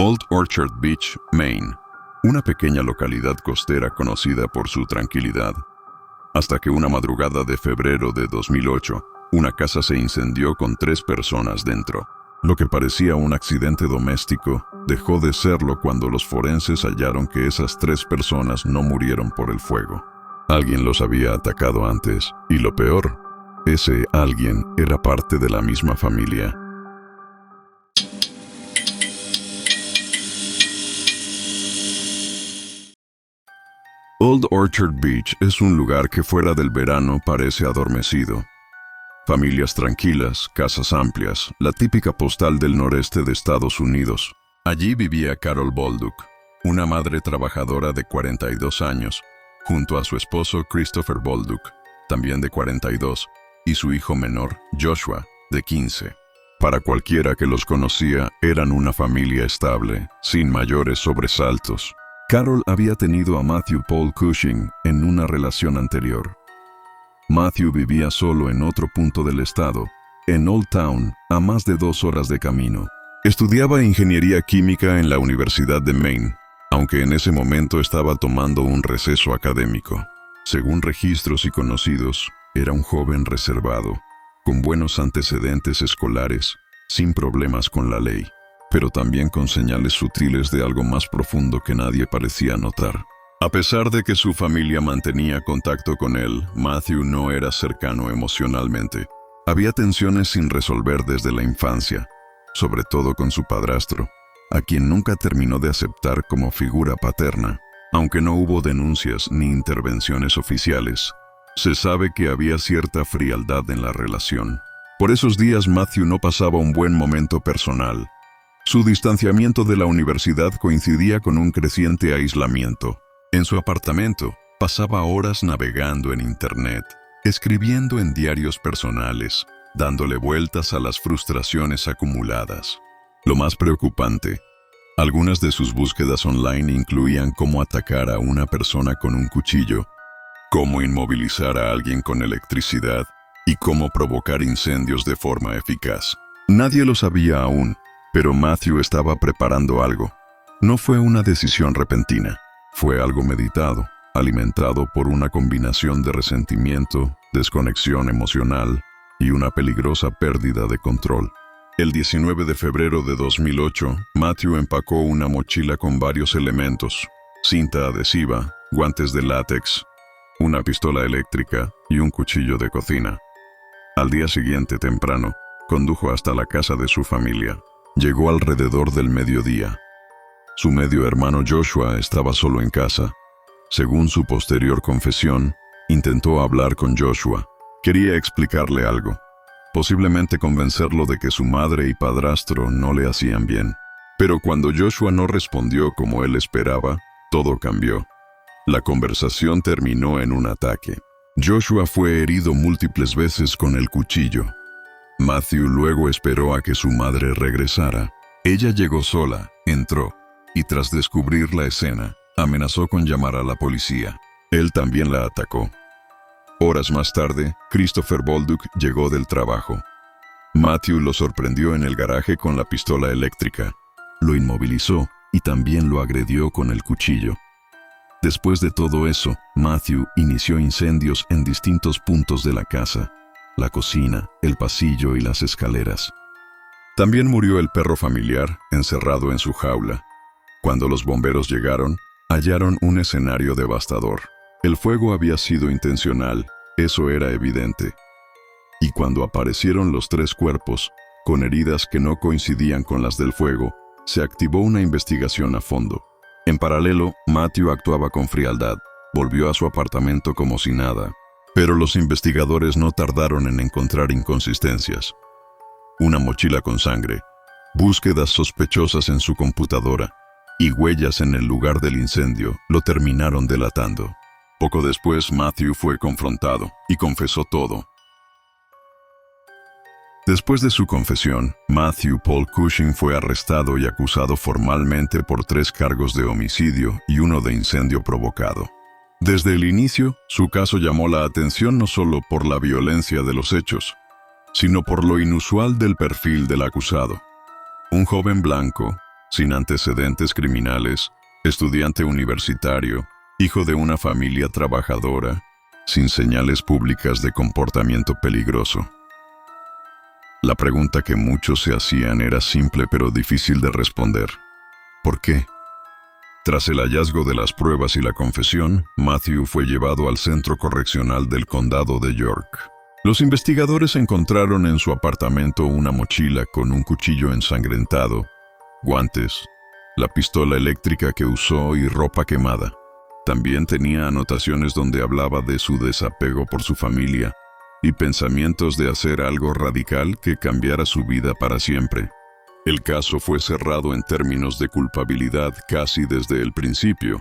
Old Orchard Beach, Maine, una pequeña localidad costera conocida por su tranquilidad. Hasta que una madrugada de febrero de 2008, una casa se incendió con 3 personas dentro. Lo que parecía un accidente doméstico dejó de serlo cuando los forenses hallaron que esas 3 personas no murieron por el fuego. Alguien los había atacado antes, y lo peor, ese alguien era parte de la misma familia. Old Orchard Beach es un lugar que fuera del verano parece adormecido. Familias tranquilas, casas amplias, la típica postal del noreste de Estados Unidos. Allí vivía Carol Bolduc, una madre trabajadora de 42 años, junto a su esposo Christopher Bolduc, también de 42, y su hijo menor, Joshua, de 15. Para cualquiera que los conocía, eran una familia estable, sin mayores sobresaltos. Carol había tenido a Matthew Paul Cushing en una relación anterior. Matthew vivía solo en otro punto del estado, en Old Town, a más de 2 horas de camino. Estudiaba ingeniería química en la Universidad de Maine, aunque en ese momento estaba tomando un receso académico. Según registros y conocidos, era un joven reservado, con buenos antecedentes escolares, sin problemas con la ley, pero también con señales sutiles de algo más profundo que nadie parecía notar. A pesar de que su familia mantenía contacto con él, Matthew no era cercano emocionalmente. Había tensiones sin resolver desde la infancia, sobre todo con su padrastro, a quien nunca terminó de aceptar como figura paterna. Aunque no hubo denuncias ni intervenciones oficiales, se sabe que había cierta frialdad en la relación. Por esos días Matthew no pasaba un buen momento personal. Su distanciamiento de la universidad coincidía con un creciente aislamiento. En su apartamento, pasaba horas navegando en internet, escribiendo en diarios personales, dándole vueltas a las frustraciones acumuladas. Lo más preocupante, algunas de sus búsquedas online incluían cómo atacar a una persona con un cuchillo, cómo inmovilizar a alguien con electricidad y cómo provocar incendios de forma eficaz. Nadie lo sabía aún, pero Matthew estaba preparando algo. No fue una decisión repentina. Fue algo meditado, alimentado por una combinación de resentimiento, desconexión emocional y una peligrosa pérdida de control. El 19 de febrero de 2008, Matthew empacó una mochila con varios elementos: cinta adhesiva, guantes de látex, una pistola eléctrica y un cuchillo de cocina. Al día siguiente temprano, condujo hasta la casa de su familia. Llegó alrededor del mediodía. Su medio hermano Joshua estaba solo en casa. Según su posterior confesión, intentó hablar con Joshua. Quería explicarle algo, posiblemente convencerlo de que su madre y padrastro no le hacían bien. Pero cuando Joshua no respondió como él esperaba, todo cambió. La conversación terminó en un ataque. Joshua fue herido múltiples veces con el cuchillo. Matthew luego esperó a que su madre regresara. Ella llegó sola, entró, y tras descubrir la escena, amenazó con llamar a la policía. Él también la atacó. Horas más tarde, Christopher Bolduc llegó del trabajo. Matthew lo sorprendió en el garaje con la pistola eléctrica. Lo inmovilizó y también lo agredió con el cuchillo. Después de todo eso, Matthew inició incendios en distintos puntos de la casa: la cocina, el pasillo y las escaleras. También murió el perro familiar, encerrado en su jaula. Cuando los bomberos llegaron, hallaron un escenario devastador. El fuego había sido intencional, eso era evidente. Y cuando aparecieron los 3 cuerpos, con heridas que no coincidían con las del fuego, se activó una investigación a fondo. En paralelo, Matthew actuaba con frialdad. Volvió a su apartamento como si nada. Pero los investigadores no tardaron en encontrar inconsistencias. Una mochila con sangre, búsquedas sospechosas en su computadora y huellas en el lugar del incendio lo terminaron delatando. Poco después, Matthew fue confrontado y confesó todo. Después de su confesión, Matthew Paul Cushing fue arrestado y acusado formalmente por 3 cargos de homicidio y 1 de incendio provocado. Desde el inicio, su caso llamó la atención no solo por la violencia de los hechos, sino por lo inusual del perfil del acusado. Un joven blanco, sin antecedentes criminales, estudiante universitario, hijo de una familia trabajadora, sin señales públicas de comportamiento peligroso. La pregunta que muchos se hacían era simple pero difícil de responder. ¿Por qué? Tras el hallazgo de las pruebas y la confesión, Matthew fue llevado al centro correccional del condado de York. Los investigadores encontraron en su apartamento una mochila con un cuchillo ensangrentado, guantes, la pistola eléctrica que usó y ropa quemada. También tenía anotaciones donde hablaba de su desapego por su familia y pensamientos de hacer algo radical que cambiara su vida para siempre. El caso fue cerrado en términos de culpabilidad casi desde el principio,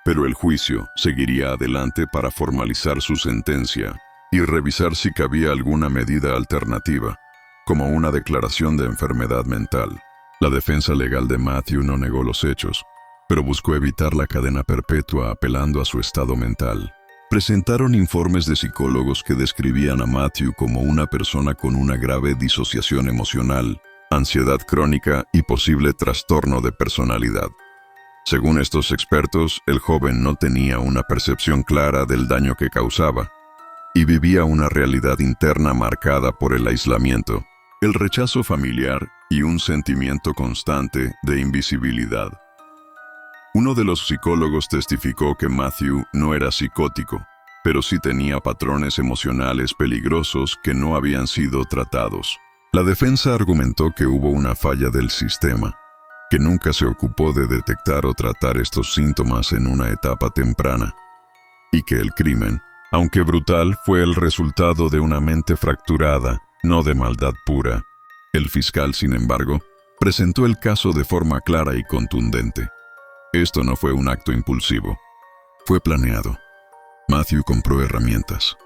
pero el juicio seguiría adelante para formalizar su sentencia y revisar si cabía alguna medida alternativa, como una declaración de enfermedad mental. La defensa legal de Matthew no negó los hechos, pero buscó evitar la cadena perpetua apelando a su estado mental. Presentaron informes de psicólogos que describían a Matthew como una persona con una grave disociación emocional, ansiedad crónica y posible trastorno de personalidad. Según estos expertos, el joven no tenía una percepción clara del daño que causaba y vivía una realidad interna marcada por el aislamiento, el rechazo familiar y un sentimiento constante de invisibilidad. Uno de los psicólogos testificó que Matthew no era psicótico, pero sí tenía patrones emocionales peligrosos que no habían sido tratados. La defensa argumentó que hubo una falla del sistema, que nunca se ocupó de detectar o tratar estos síntomas en una etapa temprana, y que el crimen, aunque brutal, fue el resultado de una mente fracturada, no de maldad pura. El fiscal, sin embargo, presentó el caso de forma clara y contundente. Esto no fue un acto impulsivo, fue planeado. Matthew compró herramientas,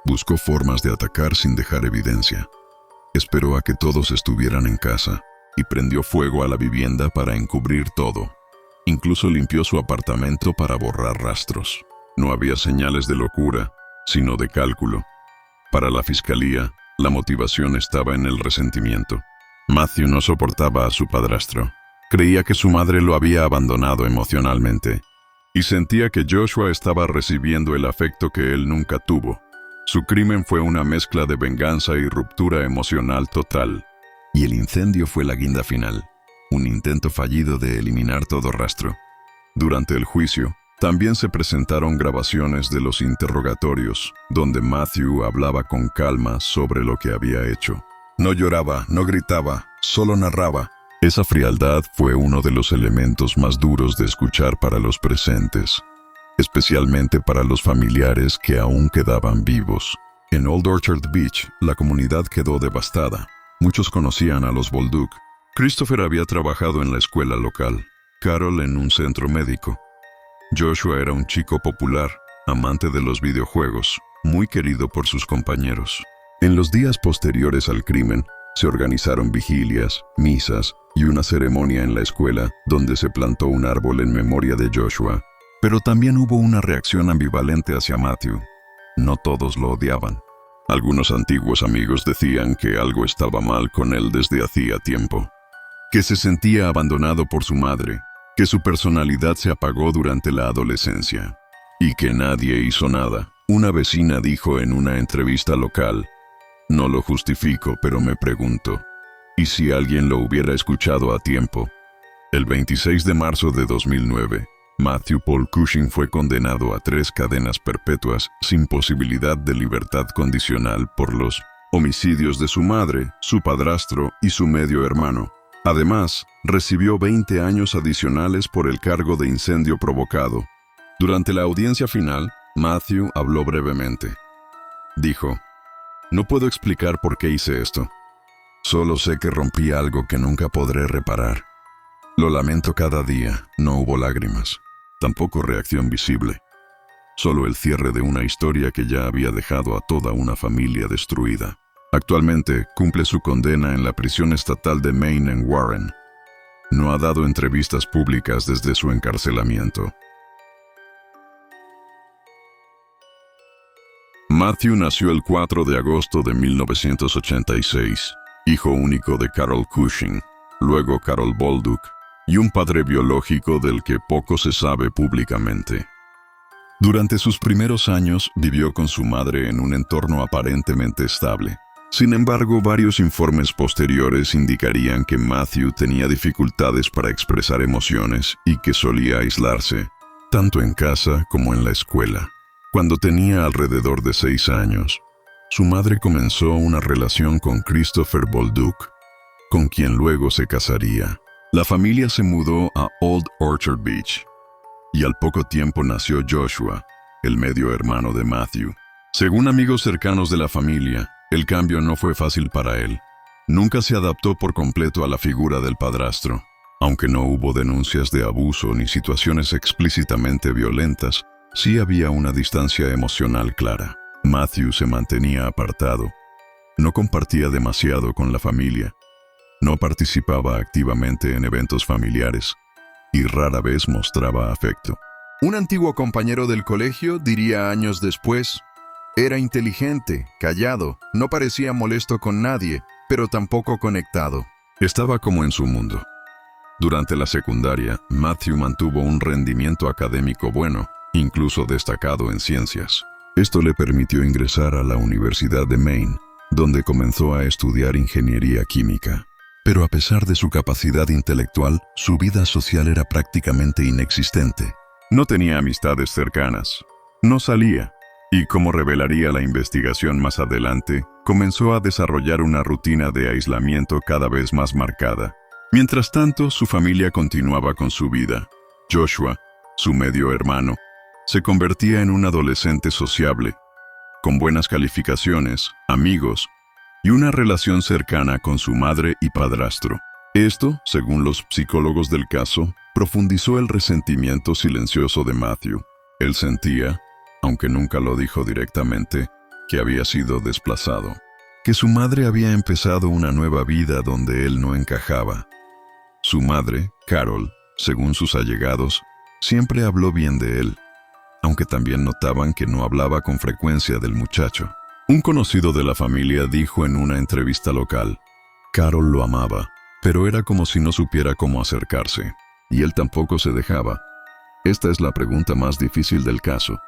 buscó formas de atacar sin dejar evidencia. Esperó a que todos estuvieran en casa y prendió fuego a la vivienda para encubrir todo. Incluso limpió su apartamento para borrar rastros. No había señales de locura, sino de cálculo. Para la fiscalía, la motivación estaba en el resentimiento. Matthew no soportaba a su padrastro. Creía que su madre lo había abandonado emocionalmente y sentía que Joshua estaba recibiendo el afecto que él nunca tuvo. Su crimen fue una mezcla de venganza y ruptura emocional total. Y el incendio fue la guinda final, un intento fallido de eliminar todo rastro. Durante el juicio, también se presentaron grabaciones de los interrogatorios, donde Matthew hablaba con calma sobre lo que había hecho. No lloraba, no gritaba, solo narraba. Esa frialdad fue uno de los elementos más duros de escuchar para los presentes, especialmente para los familiares que aún quedaban vivos. En Old Orchard Beach, la comunidad quedó devastada. Muchos conocían a los Bolduc. Christopher había trabajado en la escuela local, Carol en un centro médico. Joshua era un chico popular, amante de los videojuegos, muy querido por sus compañeros. En los días posteriores al crimen, se organizaron vigilias, misas y una ceremonia en la escuela donde se plantó un árbol en memoria de Joshua. Pero también hubo una reacción ambivalente hacia Matthew. No todos lo odiaban. Algunos antiguos amigos decían que algo estaba mal con él desde hacía tiempo, que se sentía abandonado por su madre, que su personalidad se apagó durante la adolescencia y que nadie hizo nada. Una vecina dijo en una entrevista local: "No lo justifico, pero me pregunto, ¿y si alguien lo hubiera escuchado a tiempo?". El 26 de marzo de 2009, Matthew Paul Cushing fue condenado a 3 cadenas perpetuas sin posibilidad de libertad condicional por los homicidios de su madre, su padrastro y su medio hermano. Además, recibió 20 años adicionales por el cargo de incendio provocado. Durante la audiencia final, Matthew habló brevemente. Dijo: "No puedo explicar por qué hice esto. Solo sé que rompí algo que nunca podré reparar. Lo lamento cada día". No hubo lágrimas, tampoco reacción visible. Solo el cierre de una historia que ya había dejado a toda una familia destruida. Actualmente cumple su condena en la prisión estatal de Maine en Warren. No ha dado entrevistas públicas desde su encarcelamiento. Matthew nació el 4 de agosto de 1986, hijo único de Carol Cushing, luego Carol Bolduc y un padre biológico del que poco se sabe públicamente. Durante sus primeros años vivió con su madre en un entorno aparentemente estable. Sin embargo, varios informes posteriores indicarían que Matthew tenía dificultades para expresar emociones y que solía aislarse, tanto en casa como en la escuela. Cuando tenía alrededor de 6 años, su madre comenzó una relación con Christopher Bolduc, con quien luego se casaría. La familia se mudó a Old Orchard Beach, y al poco tiempo nació Joshua, el medio hermano de Matthew. Según amigos cercanos de la familia, el cambio no fue fácil para él. Nunca se adaptó por completo a la figura del padrastro. Aunque no hubo denuncias de abuso ni situaciones explícitamente violentas, sí había una distancia emocional clara. Matthew se mantenía apartado. No compartía demasiado con la familia. No participaba activamente en eventos familiares y rara vez mostraba afecto. Un antiguo compañero del colegio diría años después: era inteligente, callado, no parecía molesto con nadie, pero tampoco conectado. Estaba como en su mundo. Durante la secundaria, Matthew mantuvo un rendimiento académico bueno, incluso destacado en ciencias. Esto le permitió ingresar a la Universidad de Maine, donde comenzó a estudiar ingeniería química. Pero a pesar de su capacidad intelectual, su vida social era prácticamente inexistente. No tenía amistades cercanas. No salía. Y como revelaría la investigación más adelante, comenzó a desarrollar una rutina de aislamiento cada vez más marcada. Mientras tanto, su familia continuaba con su vida. Joshua, su medio hermano, se convertía en un adolescente sociable, con buenas calificaciones, amigos y una relación cercana con su madre y padrastro. Esto, según los psicólogos del caso, profundizó el resentimiento silencioso de Matthew. Él sentía, aunque nunca lo dijo directamente, que había sido desplazado, que su madre había empezado una nueva vida donde él no encajaba. Su madre, Carol, según sus allegados, siempre habló bien de él, aunque también notaban que no hablaba con frecuencia del muchacho. Un conocido de la familia dijo en una entrevista local: Carol lo amaba, pero era como si no supiera cómo acercarse, y él tampoco se dejaba. Esta es la pregunta más difícil del caso.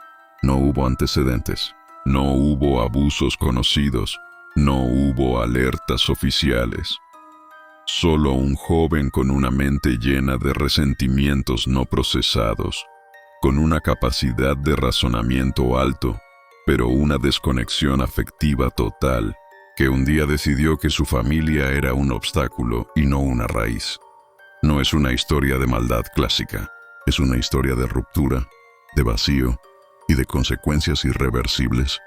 No hubo antecedentes, no hubo abusos conocidos, no hubo alertas oficiales. Solo un joven con una mente llena de resentimientos no procesados, con una capacidad de razonamiento alto, pero una desconexión afectiva total, que un día decidió que su familia era un obstáculo y no una raíz. No es una historia de maldad clásica, es una historia de ruptura, de vacío y de consecuencias irreversibles.